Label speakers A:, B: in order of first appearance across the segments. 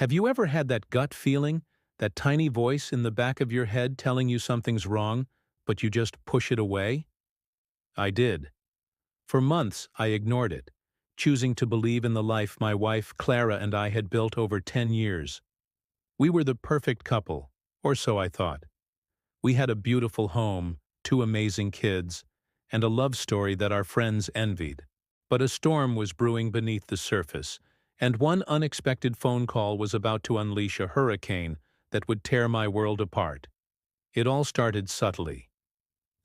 A: Have you ever had that gut feeling, that tiny voice in the back of your head telling you something's wrong, but you just push it away? I did. For months, I ignored it, choosing to believe in the life my wife Clara and I had built over 10 years. We were the perfect couple, or so I thought. We had a beautiful home, two amazing kids, and a love story that our friends envied. But a storm was brewing beneath the surface, and one unexpected phone call was about to unleash a hurricane that would tear my world apart. It all started subtly.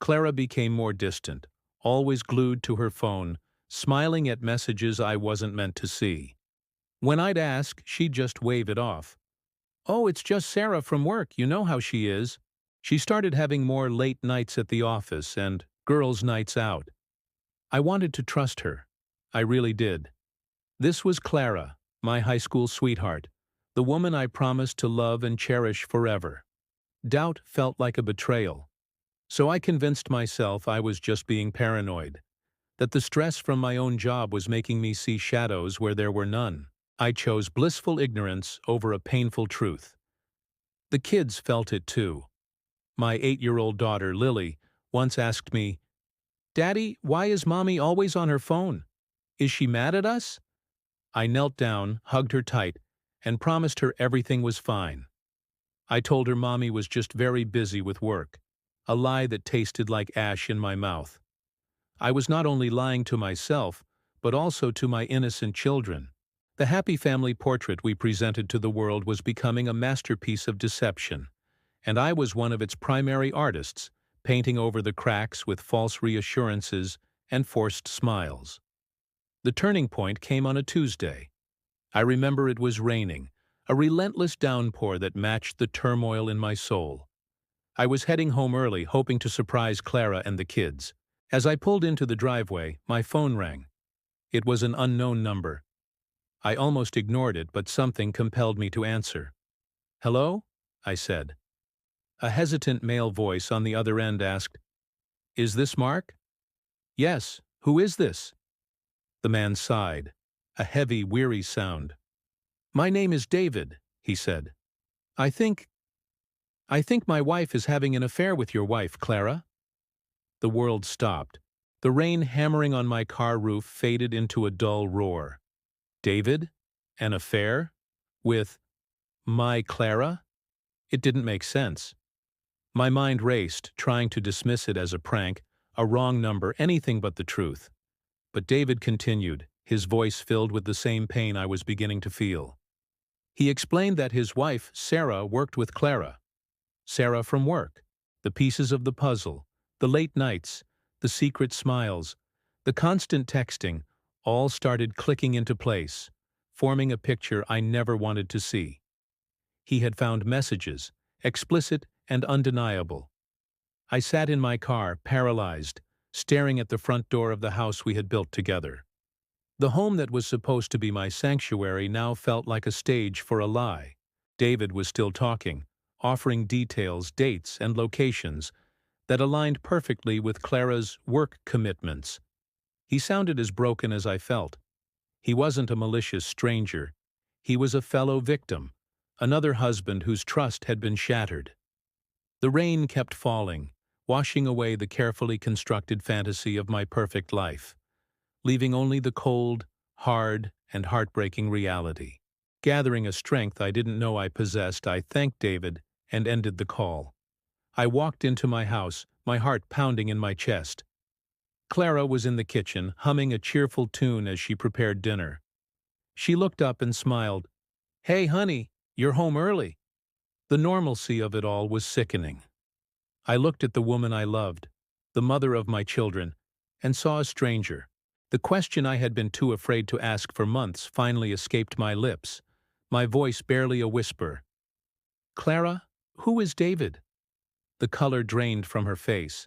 A: Clara became more distant, always glued to her phone, smiling at messages I wasn't meant to see. When I'd ask, she'd just wave it off. "Oh, it's just Sarah from work, you know how she is." She started having more late nights at the office and girls' nights out. I wanted to trust her. I really did. This was Clara, my high school sweetheart, the woman I promised to love and cherish forever. Doubt felt like a betrayal. So I convinced myself I was just being paranoid, that the stress from my own job was making me see shadows where there were none. I chose blissful ignorance over a painful truth. The kids felt it too. My 8-year-old daughter, Lily, once asked me, "Daddy, why is Mommy always on her phone? Is she mad at us?" I knelt down, hugged her tight, and promised her everything was fine. I told her Mommy was just very busy with work, a lie that tasted like ash in my mouth. I was not only lying to myself, but also to my innocent children. The happy family portrait we presented to the world was becoming a masterpiece of deception, and I was one of its primary artists, painting over the cracks with false reassurances and forced smiles. The turning point came on a Tuesday. I remember it was raining, a relentless downpour that matched the turmoil in my soul. I was heading home early, hoping to surprise Clara and the kids. As I pulled into the driveway, my phone rang. It was an unknown number. I almost ignored it, but something compelled me to answer. "Hello?" I said. A hesitant male voice on the other end asked, "Is this Mark?" "Yes, who is this?" The man sighed, a heavy, weary sound. "My name is David," he said. I think my wife is having an affair with your wife, Clara." The world stopped. The rain hammering on my car roof faded into a dull roar. David? An affair? With my Clara? It didn't make sense. My mind raced, trying to dismiss it as a prank, a wrong number, anything but the truth. But David continued, his voice filled with the same pain I was beginning to feel. He explained that his wife, Sarah, worked with Clara. Sarah from work. The pieces of the puzzle, the late nights, the secret smiles, the constant texting, all started clicking into place, forming a picture I never wanted to see. He had found messages, explicit and undeniable. I sat in my car, paralyzed, staring at the front door of the house we had built together. The home that was supposed to be my sanctuary now felt like a stage for a lie. David was still talking, offering details, dates, and locations that aligned perfectly with Clara's work commitments. He sounded as broken as I felt. He wasn't a malicious stranger. He was a fellow victim, another husband whose trust had been shattered. The rain kept falling, washing away the carefully constructed fantasy of my perfect life, leaving only the cold, hard, and heartbreaking reality. Gathering a strength I didn't know I possessed, I thanked David and ended the call. I walked into my house, my heart pounding in my chest. Clara was in the kitchen, humming a cheerful tune as she prepared dinner. She looked up and smiled. "Hey, honey, you're home early." The normalcy of it all was sickening. I looked at the woman I loved, the mother of my children, and saw a stranger. The question I had been too afraid to ask for months finally escaped my lips, my voice barely a whisper. "Clara, who is David?" The color drained from her face.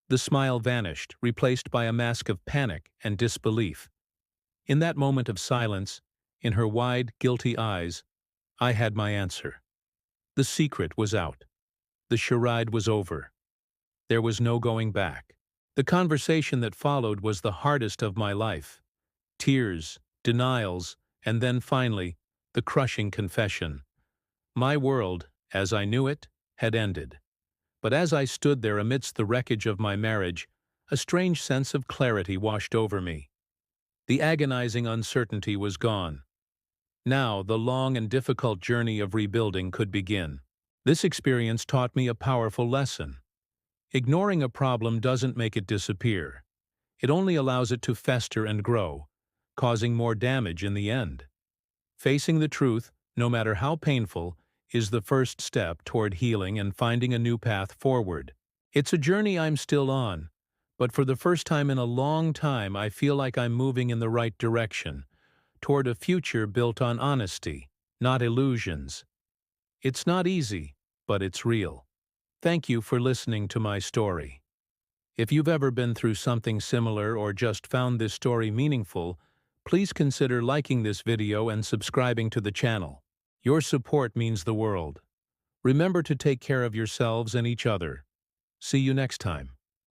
A: The smile vanished, replaced by a mask of panic and disbelief. In that moment of silence, in her wide, guilty eyes, I had my answer. The secret was out. The charade was over. There was no going back. The conversation that followed was the hardest of my life. Tears, denials, and then finally, the crushing confession. My world, as I knew it, had ended. But as I stood there amidst the wreckage of my marriage, a strange sense of clarity washed over me. The agonizing uncertainty was gone. Now, the long and difficult journey of rebuilding could begin. This experience taught me a powerful lesson. Ignoring a problem doesn't make it disappear. It only allows it to fester and grow, causing more damage in the end. Facing the truth, no matter how painful, is the first step toward healing and finding a new path forward. It's a journey I'm still on, but for the first time in a long time I feel like I'm moving in the right direction, toward a future built on honesty, not illusions. It's not easy, but it's real. Thank you for listening to my story. If you've ever been through something similar or just found this story meaningful, please consider liking this video and subscribing to the channel. Your support means the world. Remember to take care of yourselves and each other. See you next time.